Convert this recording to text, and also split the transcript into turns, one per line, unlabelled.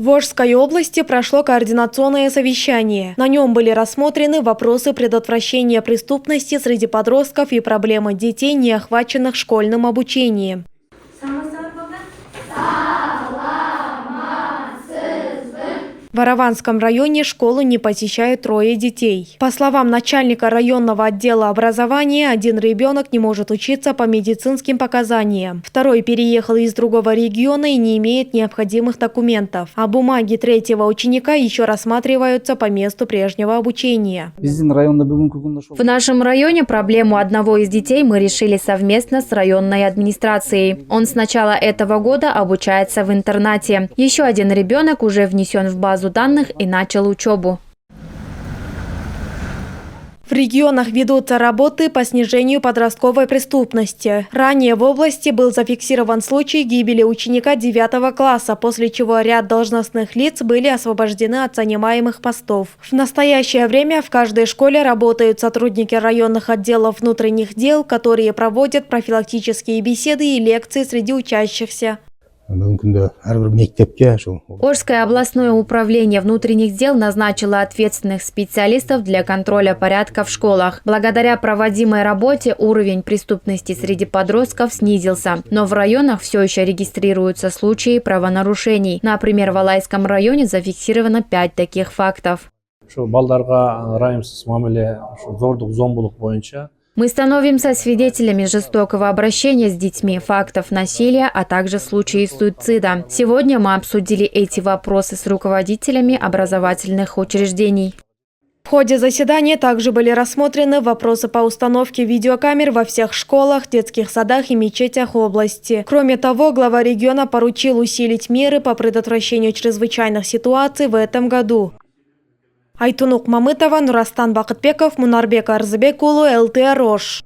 В Волжской области прошло координационное совещание. На нем были рассмотрены вопросы предотвращения преступности среди подростков и проблемы детей, не охваченных школьным обучением. В Араванском районе школу не посещают 3 детей. По словам начальника районного отдела образования, один ребенок не может учиться по медицинским показаниям. Второй переехал из другого региона и не имеет необходимых документов. А бумаги 3-го ученика еще рассматриваются по месту прежнего обучения.
В нашем районе проблему одного из детей мы решили совместно с районной администрацией. Он с начала этого года обучается в интернате. Еще один ребенок уже внесен в базу данных и начал учебу.
В регионах ведутся работы по снижению подростковой преступности. Ранее в области был зафиксирован случай гибели ученика 9 класса, после чего ряд должностных лиц были освобождены от занимаемых постов. В настоящее время в каждой школе работают сотрудники районных отделов внутренних дел, которые проводят профилактические беседы и лекции среди учащихся.
Орское областное управление внутренних дел назначило ответственных специалистов для контроля порядка в школах. Благодаря проводимой работе уровень преступности среди подростков снизился, но в районах все еще регистрируются случаи правонарушений. Например, в Алайском районе зафиксировано 5 таких фактов. Мы становимся свидетелями жестокого обращения с детьми, фактов насилия, а также случаев суицида. Сегодня мы обсудили эти вопросы с руководителями образовательных учреждений.
В ходе заседания также были рассмотрены вопросы по установке видеокамер во всех школах, детских садах и мечетях области. Кроме того, глава региона поручил усилить меры по предотвращению чрезвычайных ситуаций в этом году. Айтунук Мамытова, Нурастан Бакытбеков, Мунарбек Арзыбек улы, ЛТ Рош.